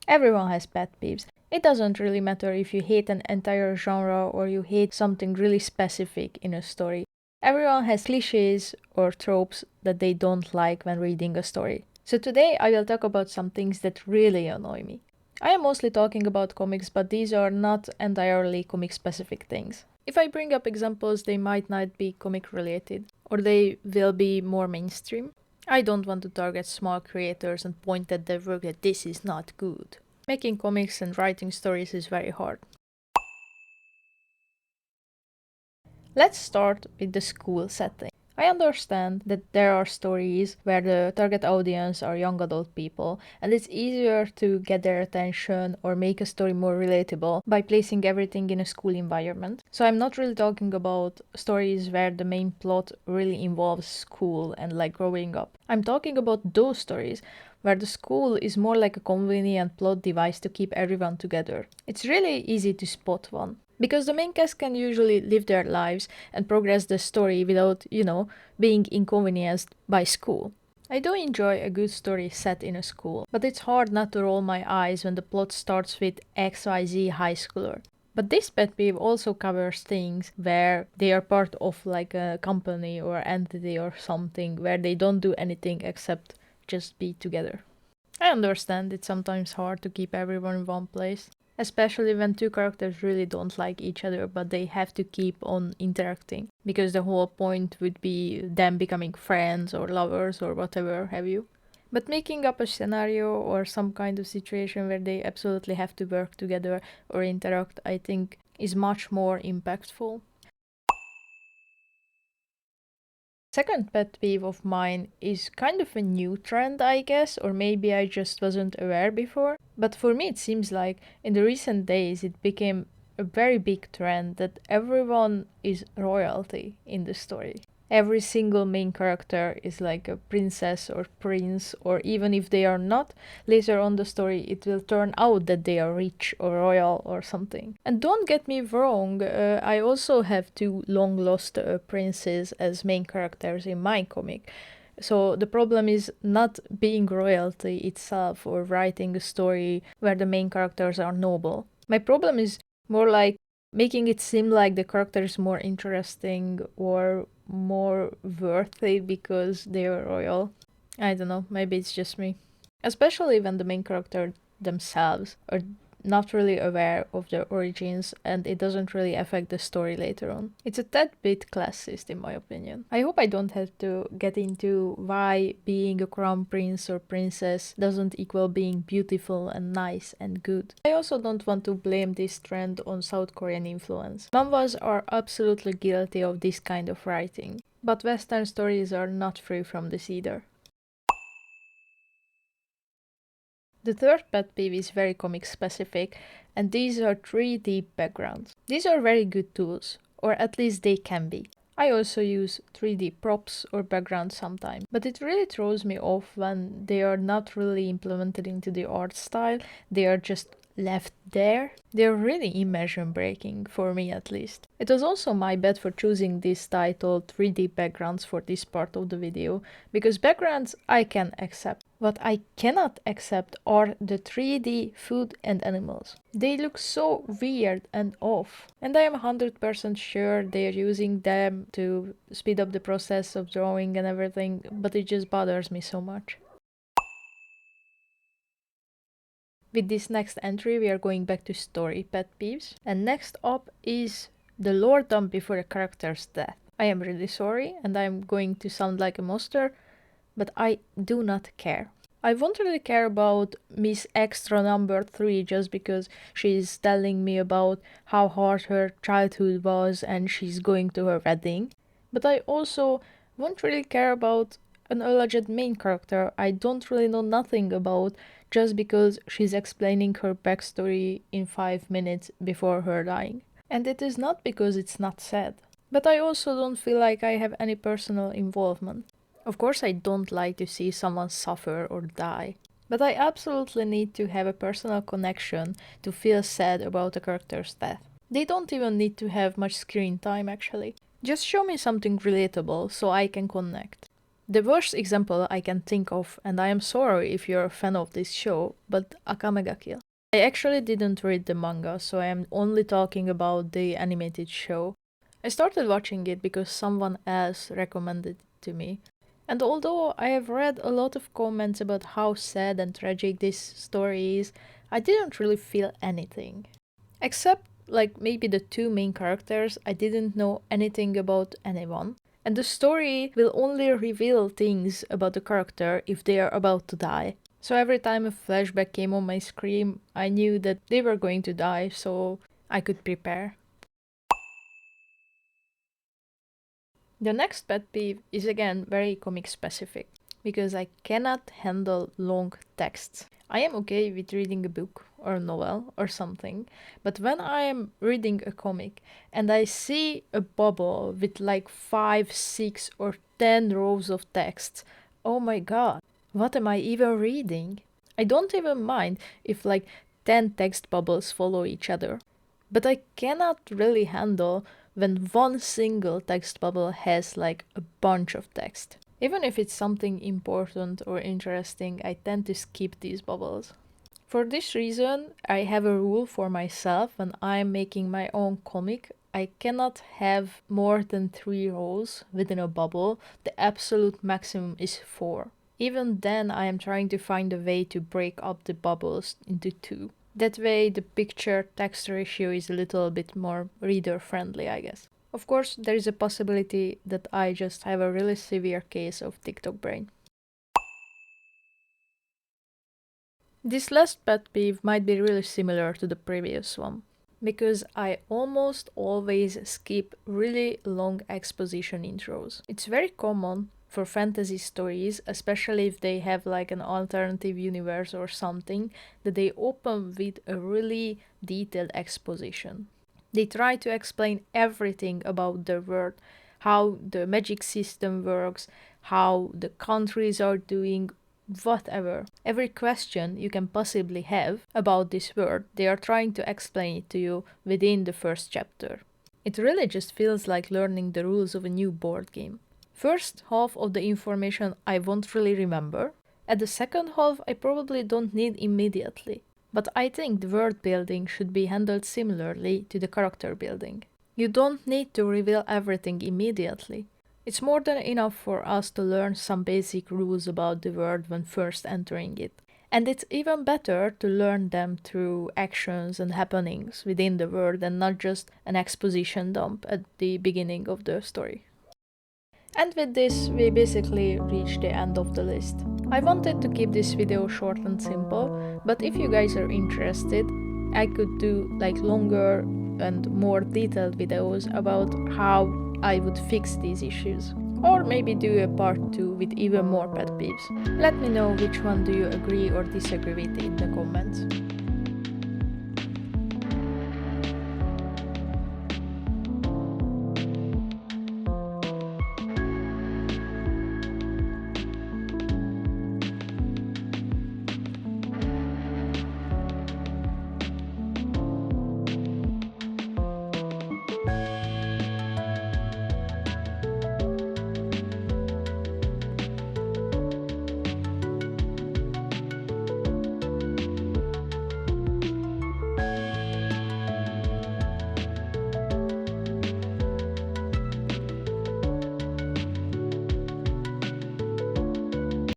Everyone has pet peeves. It doesn't really matter if you hate an entire genre or you hate something really specific in a story. Everyone has cliches or tropes that they don't like when reading a story. So today I will talk about some things that really annoy me. I am mostly talking about comics, but these are not entirely comic specific things. If I bring up examples, they might not be comic related, or they will be more mainstream. I don't want to target small creators and point at their work that this is not good. Making comics and writing stories is very hard. Let's start with the school setting. I understand that there are stories where the target audience are young adult people, and it's easier to get their attention or make a story more relatable by placing everything in a school environment. So I'm not really talking about stories where the main plot really involves school and like growing up. I'm talking about those stories where the school is more like a convenient plot device to keep everyone together. It's really easy to spot one. Because the main cast can usually live their lives and progress the story without, being inconvenienced by school. I do enjoy a good story set in a school, but it's hard not to roll my eyes when the plot starts with XYZ high schooler. But this pet peeve also covers things where they are part of like a company or entity or something where they don't do anything except just be together. I understand it's sometimes hard to keep everyone in one place, especially when two characters really don't like each other but they have to keep on interacting, because the whole point would be them becoming friends or lovers or whatever have you. But making up a scenario or some kind of situation where they absolutely have to work together or interact, I think, is much more impactful. Second pet peeve of mine is kind of a new trend, I guess, or maybe I just wasn't aware before. But for me, it seems like in the recent days it became a very big trend that everyone is royalty in the story. Every single main character is like a princess or prince, or even if they are not, later on the story it will turn out that they are rich or royal or something. And don't get me wrong, I also have two long lost princes as main characters in my comic. So the problem is not being royalty itself or writing a story where the main characters are noble. My problem is more like making it seem like the character is more interesting or more worthy because they are royal. I don't know, maybe it's just me. Especially when the main character themselves are not really aware of their origins and it doesn't really affect the story later on. It's a tad bit classist in my opinion. I hope I don't have to get into why being a crown prince or princess doesn't equal being beautiful and nice and good. I also don't want to blame this trend on South Korean influence. Manhwas are absolutely guilty of this kind of writing, but Western stories are not free from this either. The third pet peeve is very comic specific, and these are 3D backgrounds. These are very good tools, or at least they can be. I also use 3D props or backgrounds sometimes, but it really throws me off when they are not really implemented into the art style, they are just left there. They're really immersion breaking, for me at least. It was also my bad for choosing this title 3D backgrounds for this part of the video, because backgrounds I can accept. What I cannot accept are the 3D food and animals. They look so weird and off. And I am 100% sure they're using them to speed up the process of drawing and everything, but it just bothers me so much. With this next entry, we are going back to story pet peeves. And next up is the lore dump before a character's death. I am really sorry, and I'm going to sound like a monster, but I do not care. I won't really care about Miss Extra number 3 just because she's telling me about how hard her childhood was and she's going to her wedding. But I also won't really care about an alleged main character I don't really know nothing about just because she's explaining her backstory in 5 minutes before her dying. And it is not because it's not sad. But I also don't feel like I have any personal involvement. Of course, I don't like to see someone suffer or die, but I absolutely need to have a personal connection to feel sad about a character's death. They don't even need to have much screen time actually. Just show me something relatable so I can connect. The worst example I can think of, and I am sorry if you're a fan of this show, but Akame ga Kill. I actually didn't read the manga, so I am only talking about the animated show. I started watching it because someone else recommended it to me. And although I have read a lot of comments about how sad and tragic this story is, I didn't really feel anything. Except, like, maybe the two main characters, I didn't know anything about anyone. And the story will only reveal things about the character if they are about to die. So every time a flashback came on my screen, I knew that they were going to die, so I could prepare. The next pet peeve is again very comic specific, because I cannot handle long texts. I am okay with reading a book or a novel or something, but when I am reading a comic and I see a bubble with like 5, 6 or 10 rows of text, oh my god, what am I even reading? I don't even mind if like 10 text bubbles follow each other, but I cannot really handle when one single text bubble has like a bunch of text. Even if it's something important or interesting, I tend to skip these bubbles. For this reason, I have a rule for myself when I'm making my own comic. I cannot have more than 3 rows within a bubble. The absolute maximum is 4. Even then, I am trying to find a way to break up the bubbles into 2. That way, the picture text ratio is a little bit more reader friendly, I guess. Of course, there is a possibility that I just have a really severe case of TikTok brain. This last pet peeve might be really similar to the previous one, because I almost always skip really long exposition intros. It's very common for fantasy stories, especially if they have like an alternative universe or something, that they open with a really detailed exposition. They try to explain everything about the world, how the magic system works, how the countries are doing, whatever. Every question you can possibly have about this world, they are trying to explain it to you within the first chapter. It really just feels like learning the rules of a new board game. First half of the information I won't really remember. At the second half, I probably don't need immediately. But I think the world building should be handled similarly to the character building. You don't need to reveal everything immediately. It's more than enough for us to learn some basic rules about the world when first entering it. And it's even better to learn them through actions and happenings within the world and not just an exposition dump at the beginning of the story. And with this, we basically reached the end of the list. I wanted to keep this video short and simple, but if you guys are interested, I could do like longer and more detailed videos about how I would fix these issues. Or maybe do a part 2 with even more pet peeves. Let me know which one do you agree or disagree with in the comments.